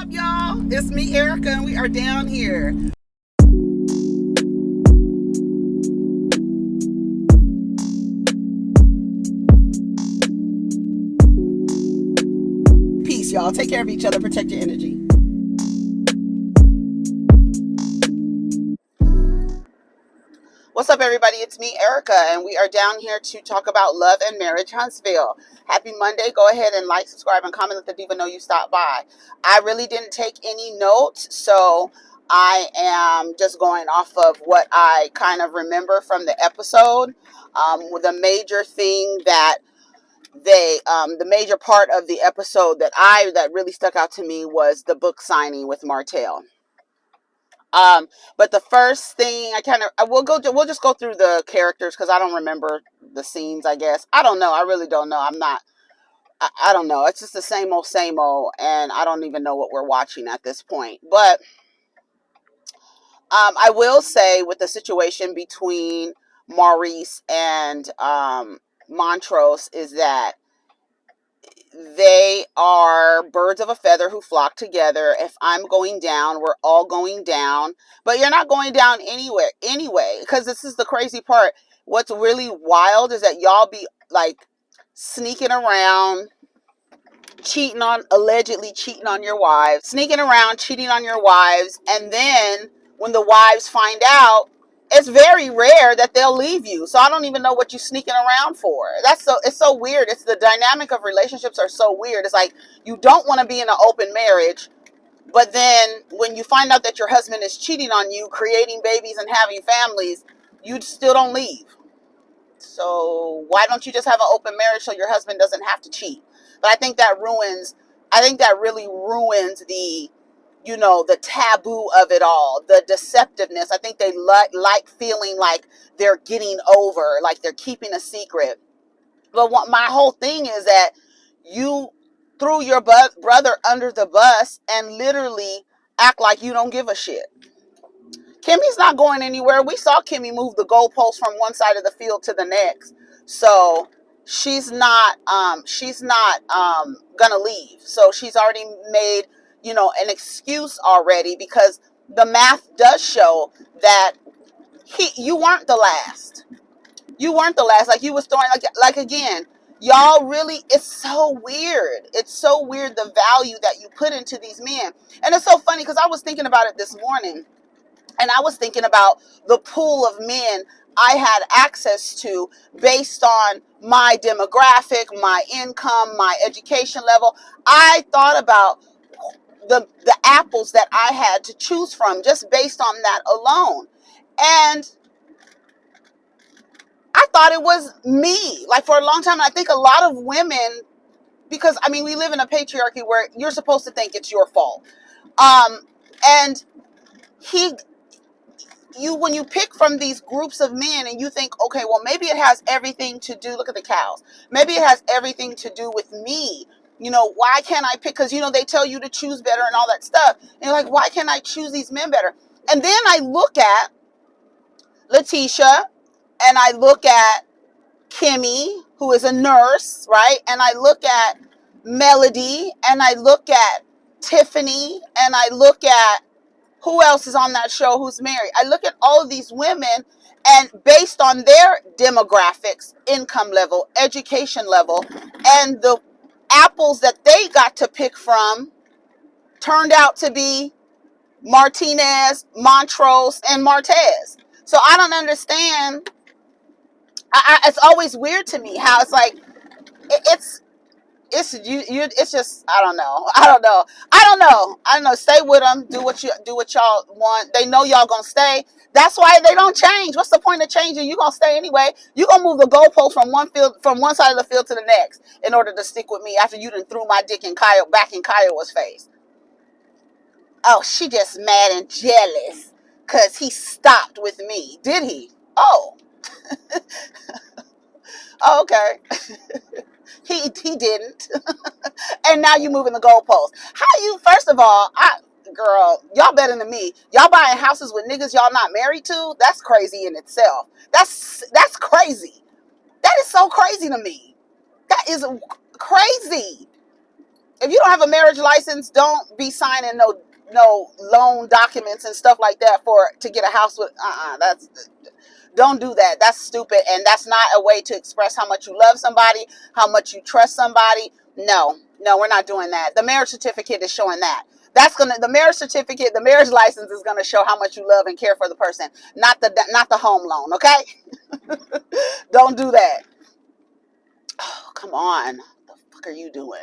up, y'all? It's me, Erica, and we are down here. Peace, y'all. Take care of each other. Protect your energy. What's up, everybody? It's me, Erica, and we are down here to talk about love and marriage, Huntsville. Happy Monday. Go ahead and like, subscribe, and comment. Let the diva know you stopped by. I really didn't take any notes, so I am just going off of what I kind of remember from the episode. The major thing that the major part of the episode that really stuck out to me was the book signing with Martell. But the first thing we'll just go through the characters because I don't remember the scenes, I guess. I don't know. I really don't know. I don't know. It's just the same old, and I don't even know what we're watching at this point. But I will say with the situation between Maurice and Montrose is that they are birds of a feather who flock together. If I'm going down, we're all going down. But you're not going down anywhere anyway, because this is the crazy part. What's really wild is that y'all be like sneaking around, allegedly cheating on your wives, sneaking around, cheating on your wives. And then when the wives find out, it's very rare that they'll leave you. So I don't even know what you're sneaking around for. It's so weird. It's the dynamic of relationships are so weird. It's like you don't want to be in an open marriage, but then when you find out that your husband is cheating on you, creating babies and having families, you still don't leave. So why don't you just have an open marriage so your husband doesn't have to cheat? But I think that really ruins the taboo of it all, the deceptiveness. I think they like feeling like they're getting over, like they're keeping a secret. But my whole thing is that you threw your brother under the bus and literally act like you don't give a shit. Kimmy's not going anywhere. We saw Kimmy move the goalpost from one side of the field to the next. So she's not gonna leave. So she's already made an excuse already, because the math does show that you weren't the last. You weren't the last. Like you was throwing like again, y'all really, it's so weird. It's so weird the value that you put into these men. And it's so funny because I was thinking about it this morning, and I was thinking about the pool of men I had access to based on my demographic, my income, my education level. I thought about the apples that I had to choose from just based on that alone. And I thought it was me. Like for a long time, I think a lot of women, because I mean, we live in a patriarchy where you're supposed to think it's your fault. And when you pick from these groups of men and you think, okay, well, maybe it has everything to do, look at the cows. Maybe it has everything to do with me. Why can't I pick? Because, they tell you to choose better and all that stuff. And you're like, why can't I choose these men better? And then I look at Tisha and I look at Kimmy, who is a nurse, right? And I look at Melody and I look at Tiffany and I look at who else is on that show who's married. I look at all of these women, and based on their demographics, income level, education level, and the apples that they got to pick from turned out to be Martinez, Montrose, and Martez. So I don't understand. It's always weird to me how it's like it's just I don't know. Stay with them. Do what y'all want. They know y'all gonna stay. That's why they don't change. What's the point of changing? You gonna stay anyway. You gonna move the goalpost from one side of the field to the next in order to stick with me after you done threw my dick back in Kiowa's face. Oh, she just mad and jealous because he stopped with me. Did he? Oh. Oh, okay. He didn't. And now you moving the goalpost. First of all, girl, y'all better than me. Y'all buying houses with niggas y'all not married to? That's crazy in itself. That's crazy. That is so crazy to me. That is crazy. if you don't have a marriage license, don't be signing no loan documents and stuff like that to get a house with. Don't do that. That's stupid, and that's not a way to express how much you love somebody, how much you trust somebody. No, we're not doing that. The marriage certificate is showing that. The marriage certificate, the marriage license is gonna show how much you love and care for the person, not the home loan. Okay, don't do that. Oh, come on, what the fuck are you doing?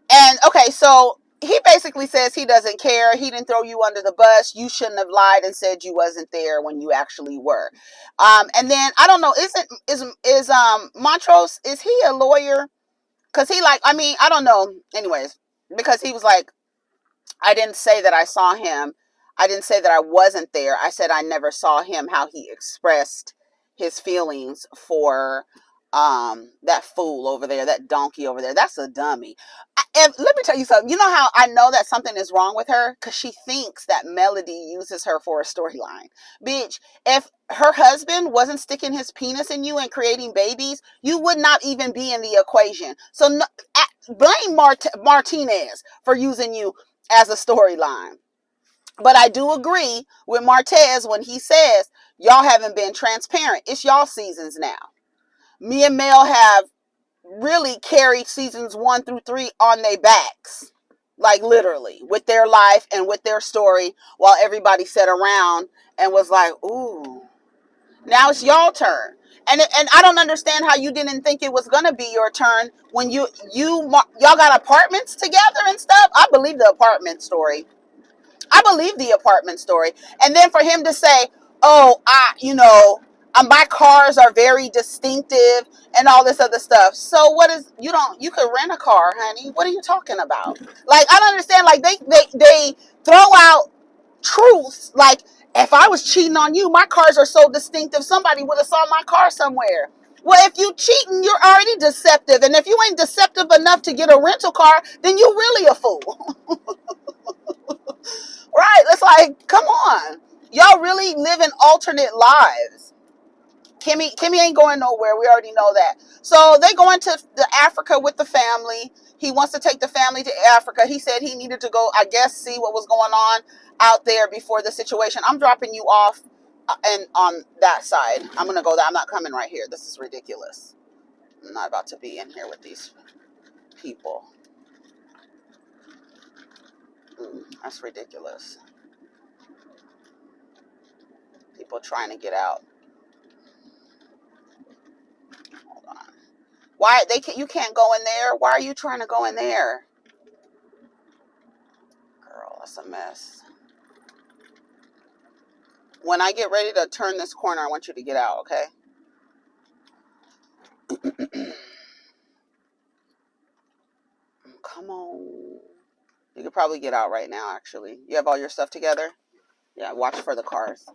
And okay, so he basically says he doesn't care. He didn't throw you under the bus. You shouldn't have lied and said you wasn't there when you actually were. And then I don't know, is Montrose, is he a lawyer? Because I don't know. Anyways, because he was like, I didn't say that I saw him. I didn't say that I wasn't there. I said I never saw him, how he expressed his feelings for that fool over there, that donkey over there. That's a dummy. And let me tell you something. You know how I know that something is wrong with her? Because she thinks that Melody uses her for a storyline. Bitch, if her husband wasn't sticking his penis in you and creating babies, you would not even be in the equation. So blame Martinez for using you as a storyline. But I do agree with Martez when he says, y'all haven't been transparent. It's y'all seasons now. Me and Mel have really carried seasons 1 through 3 on their backs. Like literally, with their life and with their story, while everybody sat around and was like, ooh, now it's y'all turn. And I don't understand how you didn't think it was gonna be your turn when y'all got apartments together and stuff. I believe the apartment story. And then for him to say, oh, my cars are very distinctive and all this other stuff. So you could rent a car, honey. What are you talking about? Like, I don't understand. Like, they throw out truths. Like, if I was cheating on you, my cars are so distinctive, somebody would have saw my car somewhere. Well, if you cheating, you're already deceptive. And if you ain't deceptive enough to get a rental car, then you really a fool. Right? It's like, come on. Y'all really living alternate lives. Kimmy ain't going nowhere. We already know that. So they going to Africa with the family. He wants to take the family to Africa. He said he needed to go, I guess, see what was going on out there before the situation. I'm dropping you off and on that side. I'm going to go there. I'm not coming right here. This is ridiculous. I'm not about to be in here with these people. That's ridiculous. People trying to get out. Hold on. Why you can't go in there? Why are you trying to go in there? Girl, that's a mess. When I get ready to turn this corner, I want you to get out, okay? Come on. You could probably get out right now, actually. You have all your stuff together? Yeah, watch for the cars.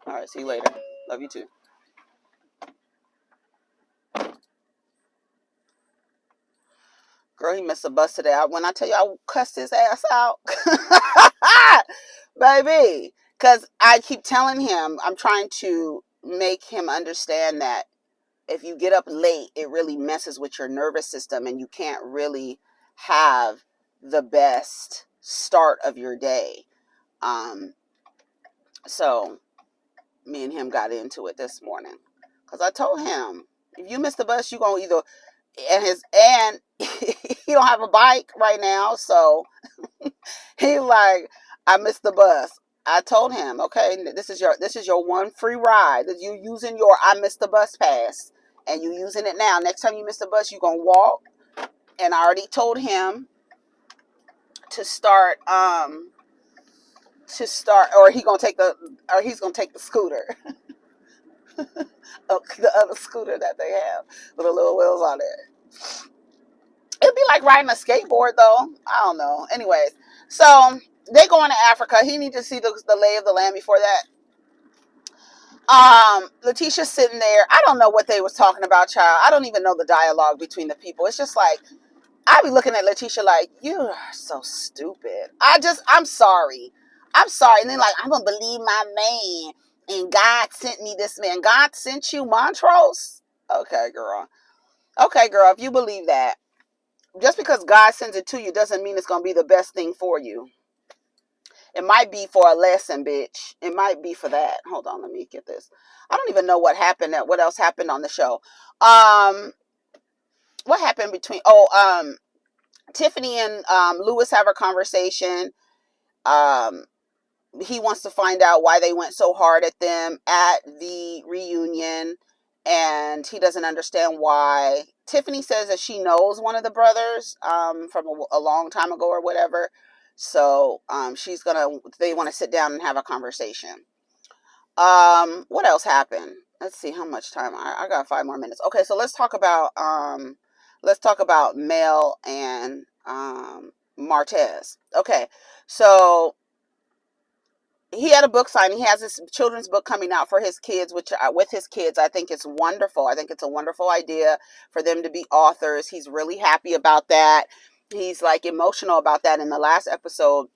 All right, see you later. Love you too. Girl, he missed the bus today. When I tell you I cussed his ass out. Baby. Because I keep telling him, I'm trying to make him understand that if you get up late, it really messes with your nervous system and you can't really have the best start of your day. So me and him got into it this morning. Because I told him, if you miss the bus, you're going to either... And he don't have a bike right now, so he like, I missed the bus. I told him, okay, this is your one free ride. That you using your I missed the bus pass, and you using it now. Next time you miss the bus, you gonna walk. And I already told him to start, or he's gonna take the scooter, the other scooter that they have with the little wheels on it. It'd be like riding a skateboard, though. I don't know. Anyways, so they going to Africa. He needs to see the lay of the land before that. Letitia's sitting there. I don't know what they was talking about, child. I don't even know the dialogue between the people. It's just like, I be looking at Letitia like, you are so stupid. I'm sorry. And then like, I'm going to believe my man. And God sent me this man. God sent you Montrose? Okay, girl. If you believe that. just because God sends it to you doesn't mean it's going to be the best thing for you. It might be for a lesson, bitch. It might be for that. Hold on, let me get this. I don't even know what happened. What else happened on the show? What happened between? Tiffany and Lewis have a conversation. Um, he wants to find out why they went so hard at them at the reunion, and he doesn't understand why. Tiffany says that she knows one of the brothers from a long time ago or whatever. So they want to sit down and have a conversation. What else happened? Let's see how much time. I got 5 more minutes. Okay, so let's talk about Mel and Martez. Okay, so he had a book signing. He has this children's book coming out for his kids, which with his kids, I think it's wonderful. I think it's a wonderful idea for them to be authors. He's really happy about that. He's like emotional about that. In the last episode,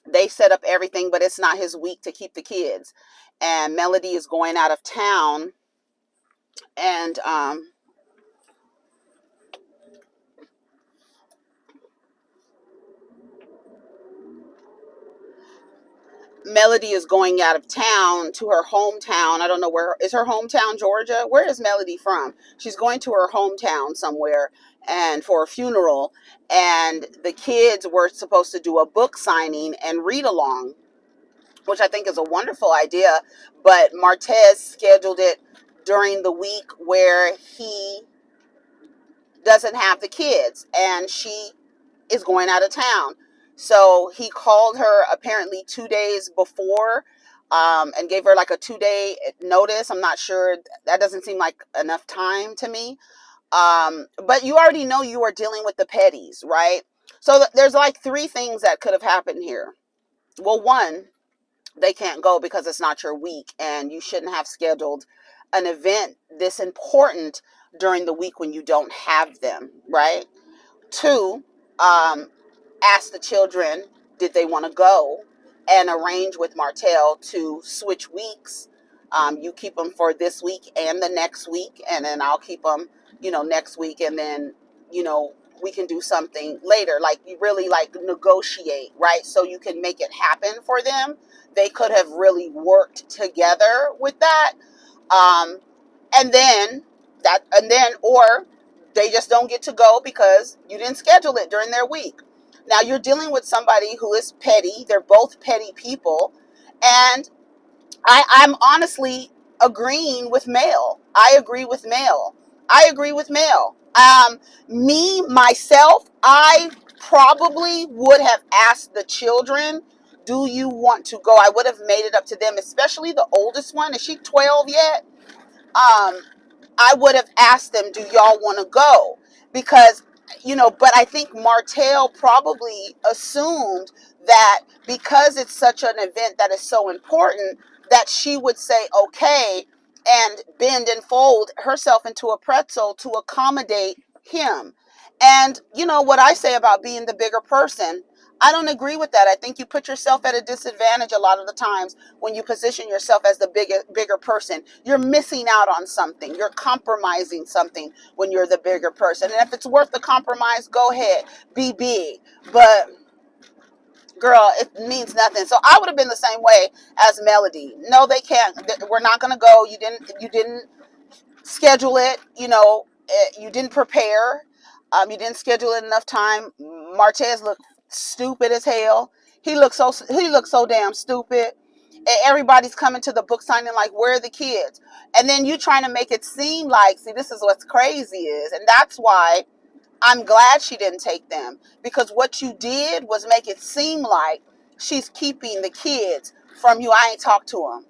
they set up everything, but it's not his week to keep the kids. And Melody is going out of town, and Melody is going out of town to her hometown. I don't know where is her hometown, Georgia. Where is Melody from? She's going to her hometown somewhere and for a funeral. And the kids were supposed to do a book signing and read along, which I think is a wonderful idea. But Martez scheduled it during the week where he doesn't have the kids, and she is going out of town. So he called her apparently 2 days before and gave her like a 2-day notice. I'm not sure. That doesn't seem like enough time to me. But you already know you are dealing with the petties, right? So there's like 3 things that could have happened here. Well, one, they can't go because it's not your week, and you shouldn't have scheduled an event this important during the week when you don't have them, right? 2, ask the children, did they want to go, and arrange with Martell to switch weeks. You keep them for this week and the next week, and then I'll keep them, next week, and then, we can do something later. Like, you really like negotiate, right? So you can make it happen for them. They could have really worked together with that. Um, and then or they just don't get to go because you didn't schedule it during their week. Now you're dealing with somebody who is petty. They're both petty people. And I'm honestly agreeing with Mel. I agree with Mel. I agree with Mel. Me, myself, I probably would have asked the children, do you want to go? I would have made it up to them, especially the oldest one. Is she 12 yet? I would have asked them, do y'all want to go? Because, but I think Martell probably assumed that because it's such an event that is so important, that she would say, okay, and bend and fold herself into a pretzel to accommodate him. And what I say about being the bigger person, I don't agree with that. I think you put yourself at a disadvantage a lot of the times when you position yourself as the bigger person. You're missing out on something. You're compromising something when you're the bigger person. And if it's worth the compromise, go ahead, be big. But girl, it means nothing. So I would have been the same way as Melody. No, they can't. We're not going to go. You didn't schedule it. You didn't prepare. You didn't schedule it enough time. Martez looked stupid as hell. He looked so damn stupid. And everybody's coming to the book signing like, where are the kids? And then you trying to make it seem like, see, this is what's crazy is, and that's why I'm glad she didn't take them, because what you did was make it seem like she's keeping the kids from you. I ain't talked to them.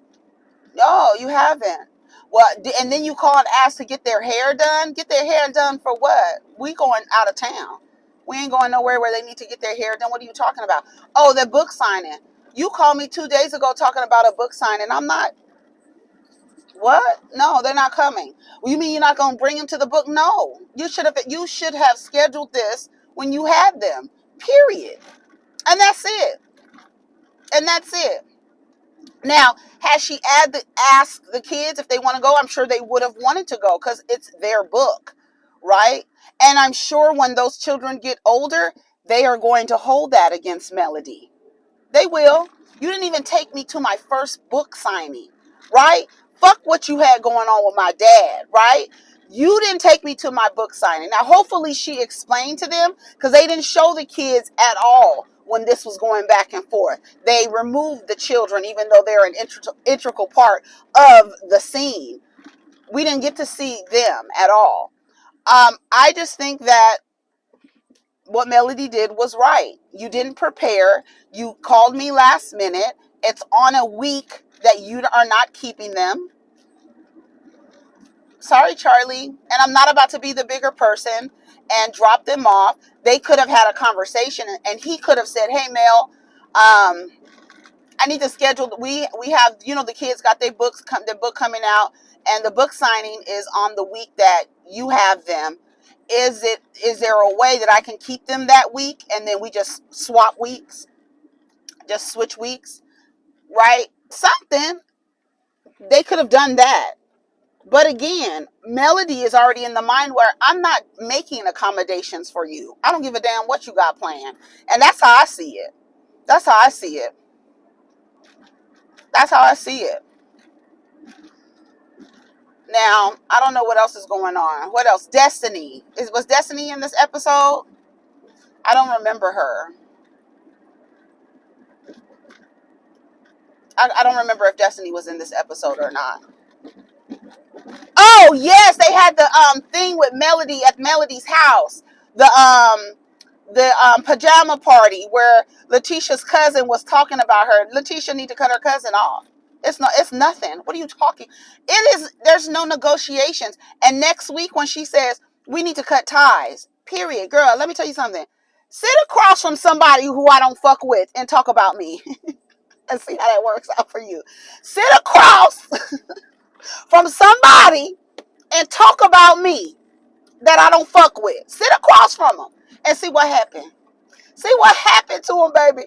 No, you haven't. Well, and then you call and ask to get their hair done. Get their hair done for what? We going out of town. We ain't going nowhere where they need to get their hair done. What are you talking about? Oh, the book signing. You called me 2 days ago talking about a book signing. I'm not. What? No, they're not coming. Well, you mean you're not going to bring them to the book? No. You should have scheduled this when you had them. Period. And that's it. And that's it. Now, had she asked the kids if they want to go, I'm sure they would have wanted to go because it's their book, right? And I'm sure when those children get older, they are going to hold that against Melody. They will. You didn't even take me to my first book signing, right? Fuck what you had going on with my dad, right? You didn't take me to my book signing. Now, hopefully she explained to them, because they didn't show the kids at all when this was going back and forth. They removed the children, even though they're an integral part of the scene. We didn't get to see them at all. I just think that what Melody did was right. You didn't prepare. You called me last minute. It's on a week that you are not keeping them. Sorry, Charlie. And I'm not about to be the bigger person and drop them off. They could have had a conversation, and he could have said, "Hey, Mel, I need to schedule. We have, the kids got their book coming out, and the book signing is on the week that you have them. Is there a way that I can keep them that week, and then we just swap weeks, just switch weeks, right? Something." They could have done that. But again, Melody is already in the mind where I'm not making accommodations for you. I don't give a damn what you got planned. And that's how I see it. That's how I see it. That's how I see it. Now, I don't know what else is going on. What else? Destiny. Was Destiny in this episode? I don't remember her. I don't remember if Destiny was in this episode or not. Oh, yes, they had the thing with Melody at Melody's house. The pajama party where Letitia's cousin was talking about her. Letitia need to cut her cousin off. It's nothing. What are you talking? There's no negotiations. And next week when she says we need to cut ties, period. Girl, let me tell you something. Sit across from somebody who I don't fuck with and talk about me. And see how that works out for you. Sit across from somebody and talk about me that I don't fuck with. Sit across from them and see what happened. See what happened to him, baby.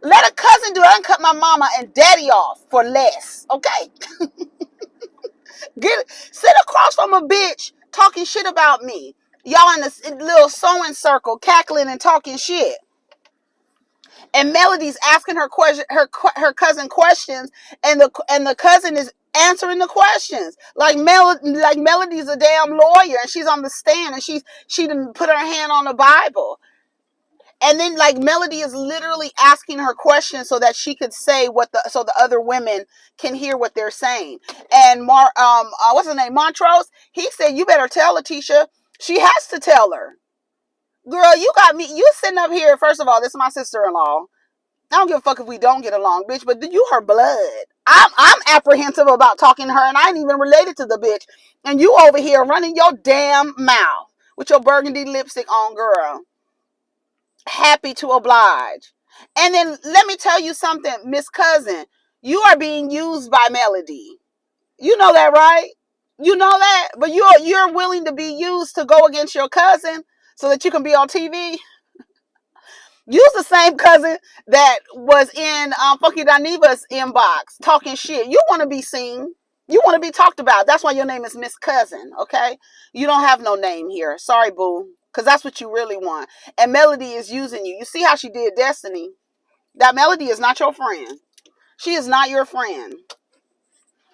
Let a cousin do it. I can cut my mama and daddy off for less. Okay? Sit across from a bitch talking shit about me. Y'all in this little sewing circle, cackling and talking shit. And Melody's asking her cousin questions, and the cousin is answering the questions. Like Melody's a damn lawyer, and she's on the stand, and she didn't put her hand on the Bible. And then like Melody is literally asking her questions so that she could say so the other women can hear what they're saying. And what's his name? Montrose, he said, "You better tell Tisha." She has to tell her. Girl, you got me. You sitting up here. First of all, this is my sister-in-law. I don't give a fuck if we don't get along, bitch, but you her blood. I'm apprehensive about talking to her, and I ain't even related to the bitch. And you over here running your damn mouth with your burgundy lipstick on, girl. Happy to oblige. And then let me tell you something, Miss Cousin. You are being used by Melody. You know that, right? You know that, but you're willing to be used to go against your cousin so that you can be on TV. Use the same cousin that was in Funky Daniva's inbox talking shit. You want to be seen. You want to be talked about. That's why your name is Miss Cousin, okay? You don't have no name here. Sorry, boo. Because that's what you really want. And Melody is using you. You see how she did Destiny? That Melody is not your friend. She is not your friend.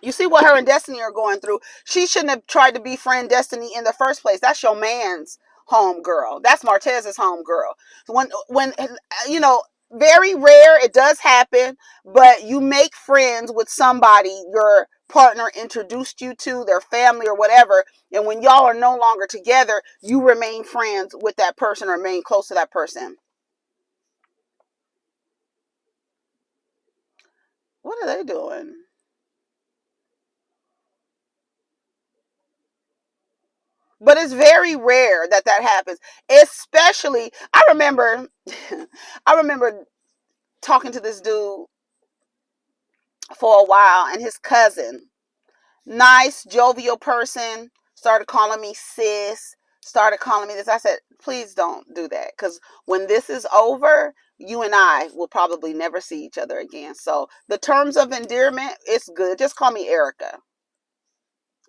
You see what her and Destiny are going through. She shouldn't have tried to befriend Destiny in the first place. That's your man's home girl. That's Martez's home girl. When very rare, it does happen, but you make friends with somebody your partner introduced you to, their family or whatever, and when y'all are no longer together, you remain friends with that person or remain close to that person. What are they doing? But it's very rare that happens. Especially, I remember talking to this dude for a while, and his cousin, nice, jovial person, started calling me sis, started calling me this. I said, please don't do that, because when this is over, you and I will probably never see each other again. So the terms of endearment, it's good. Just call me Erica.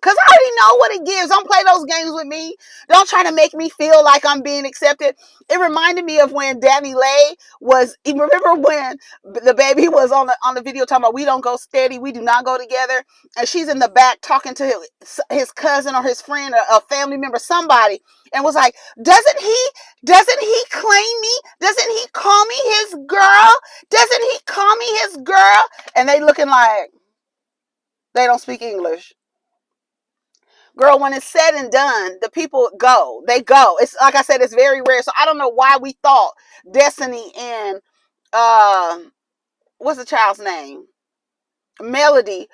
Because I already know what it gives. Don't play those games with me. Don't try to make me feel like I'm being accepted. It reminded me of when Danny Lay was, you remember when the baby was on the video talking about we don't go steady, we do not go together. And she's in the back talking to his cousin or his friend or a family member, somebody, and was like, doesn't he claim me? Doesn't he call me his girl? Doesn't he call me his girl? And they looking like they don't speak English. Girl, when it's said and done, the people go. They go. It's like I said, it's very rare. So I don't know why we thought Destiny and what's the child's name? Melody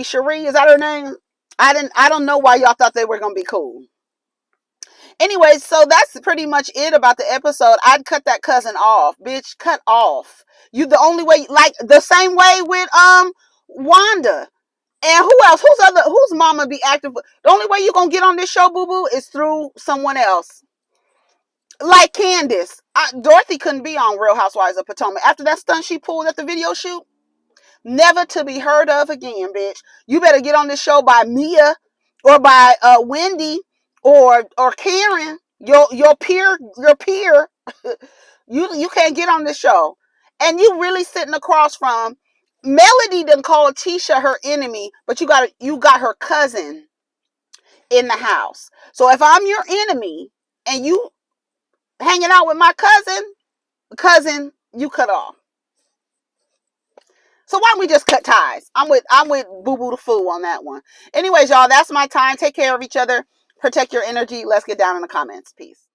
Cherie, is that her name? I don't know why y'all thought they were gonna be cool. Anyways, so that's pretty much it about the episode. I'd cut that cousin off. Bitch, cut off. You the only way, like the same way with Wanda. And who else? Whose mama be active? The only way you gonna get on this show, boo boo, is through someone else. Like Candace. Dorothy couldn't be on Real Housewives of Potomac. After that stunt she pulled at the video shoot, never to be heard of again, bitch. You better get on this show by Mia or by Wendy or Karen, your peer. You can't get on this show. And you really sitting across from Melody done called Tisha her enemy, but you got her cousin in the house. So if I'm your enemy and you hanging out with my cousin, you cut off. So why don't we just cut ties? I'm with Boo Boo the Fool on that one. Anyways, y'all, that's my time. Take care of each other. Protect your energy. Let's get down in the comments. Peace.